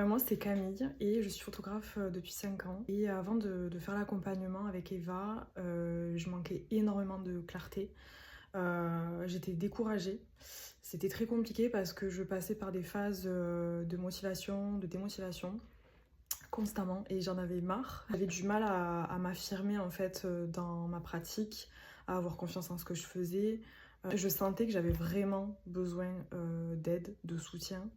Moi, c'est Camille et je suis photographe depuis 5 ans. Et avant de faire l'accompagnement avec Eva, je manquais énormément de clarté. J'étais découragée. C'était très compliqué parce que je passais par des phases de motivation, de démotivation constamment et j'en avais marre. J'avais du mal à m'affirmer en fait dans ma pratique, à avoir confiance en ce que je faisais. Je sentais que j'avais vraiment besoin d'aide, de soutien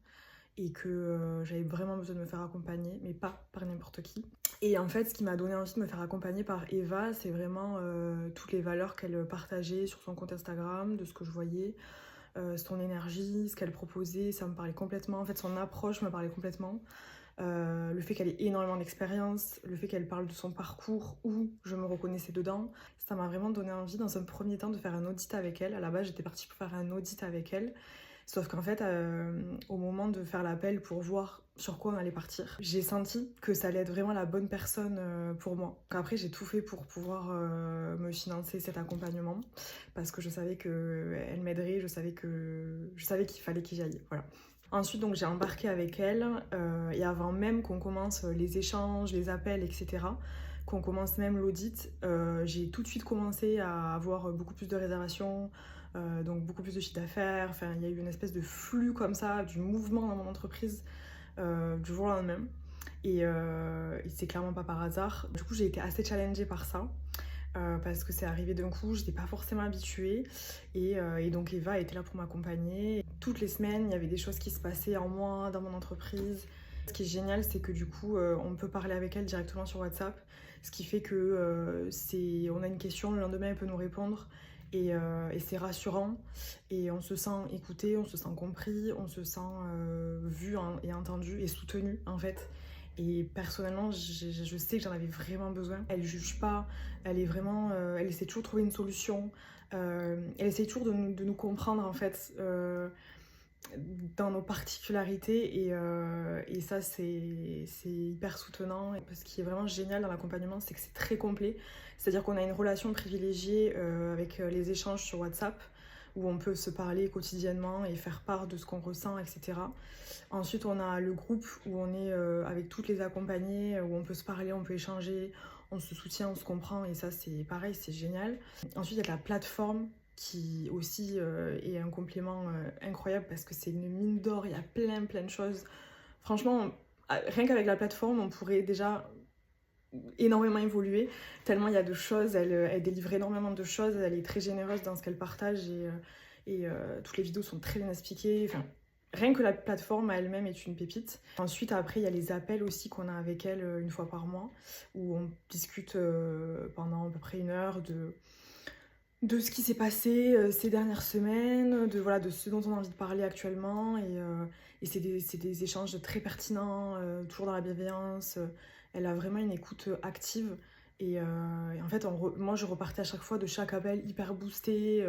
et que j'avais vraiment besoin de me faire accompagner, mais pas par n'importe qui. Et en fait, ce qui m'a donné envie de me faire accompagner par Eva, c'est vraiment toutes les valeurs qu'elle partageait sur son compte Instagram, de ce que je voyais, son énergie, ce qu'elle proposait, ça me parlait complètement. En fait, son approche me parlait complètement. Le fait qu'elle ait énormément d'expérience, le fait qu'elle parle de son parcours où je me reconnaissais dedans, ça m'a vraiment donné envie dans un premier temps de faire un audit avec elle. À la base, j'étais partie pour faire un audit avec elle. Sauf qu'en fait, au moment de faire l'appel pour voir sur quoi on allait partir, j'ai senti que ça allait être vraiment la bonne personne pour moi. Après, j'ai tout fait pour pouvoir me financer cet accompagnement parce que je savais qu'elle m'aiderait, je savais qu'il fallait que j'y aille. Voilà. Ensuite, donc, j'ai embarqué avec elle et avant même qu'on commence les échanges, les appels, etc., qu'on commence même l'audit, j'ai tout de suite commencé à avoir beaucoup plus de réservations, donc beaucoup plus de chiffre d'affaires. Enfin, il y a eu une espèce de flux comme ça, du mouvement dans mon entreprise du jour au lendemain. Et c'est clairement pas par hasard. Du coup, j'ai été assez challengée par ça. Parce que c'est arrivé d'un coup, je n'étais pas forcément habituée et donc Eva était là pour m'accompagner. Toutes les semaines, il y avait des choses qui se passaient en moi, dans mon entreprise. Ce qui est génial, c'est que du coup, on peut parler avec elle directement sur WhatsApp, ce qui fait que on a une question, le lendemain, elle peut nous répondre et c'est rassurant et on se sent écouté, on se sent compris, on se sent vu et entendu et soutenu en fait. Et personnellement, je sais que j'en avais vraiment besoin. Elle juge pas, elle est vraiment, elle essaie toujours de trouver une solution. Elle essaie toujours de nous comprendre en fait dans nos particularités et ça c'est hyper soutenant. Et ce qui est vraiment génial dans l'accompagnement, c'est que c'est très complet. C'est-à-dire qu'on a une relation privilégiée avec les échanges sur WhatsApp où on peut se parler quotidiennement et faire part de ce qu'on ressent, etc. Ensuite, on a le groupe où on est avec toutes les accompagnées, où on peut se parler, on peut échanger, on se soutient, on se comprend, et ça, c'est pareil, c'est génial. Ensuite, il y a la plateforme qui aussi est un complément incroyable parce que c'est une mine d'or, il y a plein de choses. Franchement, rien qu'avec la plateforme, on pourrait déjà énormément évoluer, tellement il y a de choses, elle délivre énormément de choses, elle est très généreuse dans ce qu'elle partage et toutes les vidéos sont très bien expliquées. Enfin, rien que la plateforme elle-même est une pépite. Ensuite, après, il y a les appels aussi qu'on a avec elle une fois par mois, où on discute pendant à peu près 1 heure de ce qui s'est passé ces dernières semaines, voilà, de ce dont on a envie de parler actuellement. Et c'est des échanges très pertinents, toujours dans la bienveillance. Elle a vraiment une écoute active. Et en fait, moi, je repartais à chaque fois de chaque appel hyper boostée,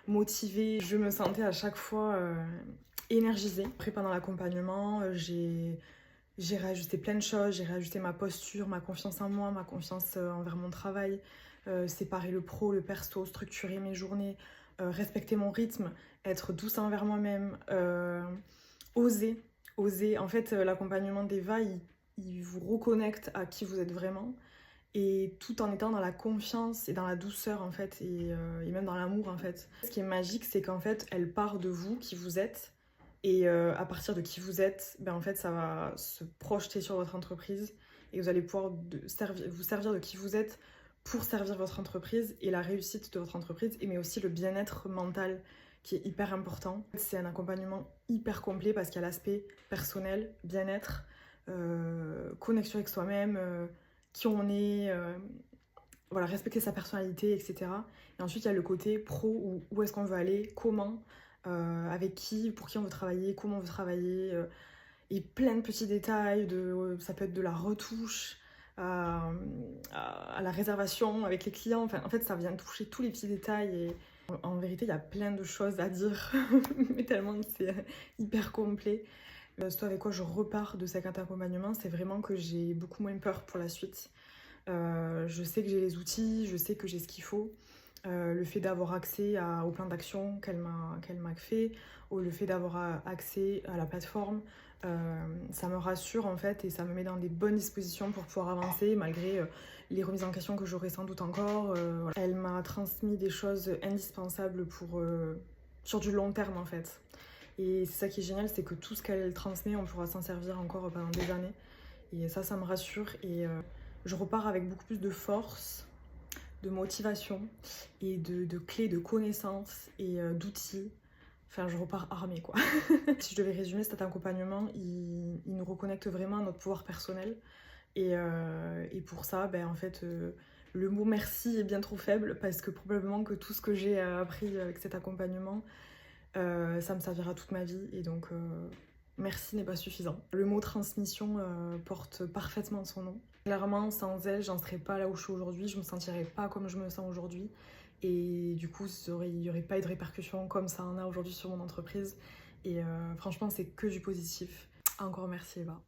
motivée. Je me sentais à chaque fois énergisée. Après, pendant l'accompagnement, j'ai réajusté plein de choses. J'ai réajusté ma posture, ma confiance en moi, ma confiance envers mon travail. Séparer le pro, le perso, structurer mes journées, respecter mon rythme, être douce envers moi-même, oser, oser. En fait, l'accompagnement d'Eva, il vous reconnecte à qui vous êtes vraiment et tout en étant dans la confiance et dans la douceur en fait et même dans l'amour en fait. Ce qui est magique, c'est qu'en fait, elle part de vous, qui vous êtes. Et à partir de qui vous êtes, ben en fait, ça va se projeter sur votre entreprise et vous allez pouvoir vous servir de qui vous êtes pour servir votre entreprise et la réussite de votre entreprise, mais aussi le bien-être mental qui est hyper important. C'est un accompagnement hyper complet parce qu'il y a l'aspect personnel, bien-être, connexion avec soi-même, qui on est, voilà, respecter sa personnalité, etc. Et ensuite, il y a le côté pro, où est-ce qu'on veut aller, comment, avec qui, pour qui on veut travailler, comment on veut travailler, et plein de petits détails, ça peut être de la retouche, à la réservation avec les clients. Enfin, en fait, ça vient toucher tous les petits détails et en vérité, il y a plein de choses à dire, mais tellement c'est hyper complet. Ce avec quoi je repars de cet accompagnement, c'est vraiment que j'ai beaucoup moins peur pour la suite. Je sais que j'ai les outils, je sais que j'ai ce qu'il faut. Le fait d'avoir accès au plan d'action qu'elle m'a fait, ou le fait d'avoir accès à la plateforme, Ça me rassure en fait et ça me met dans des bonnes dispositions pour pouvoir avancer malgré les remises en question que j'aurai sans doute encore. Voilà. Elle m'a transmis des choses indispensables pour, sur du long terme en fait. Et c'est ça qui est génial, c'est que tout ce qu'elle transmet, on pourra s'en servir encore pendant des années. Et ça me rassure et je repars avec beaucoup plus de force, de motivation et de clés, de connaissances et d'outils. Enfin, je repars armée, quoi. Si je devais résumer cet accompagnement, il nous reconnecte vraiment à notre pouvoir personnel. Et pour ça, ben, en fait, le mot merci est bien trop faible parce que probablement que tout ce que j'ai appris avec cet accompagnement, ça me servira toute ma vie. Et donc, merci n'est pas suffisant. Le mot transmission porte parfaitement son nom. Clairement, sans elle, j'en serais pas là où je suis aujourd'hui, je me sentirais pas comme je me sens aujourd'hui. Et du coup, il n'y aurait pas eu de répercussions comme ça en a aujourd'hui sur mon entreprise. Et franchement, c'est que du positif. Encore merci Eva.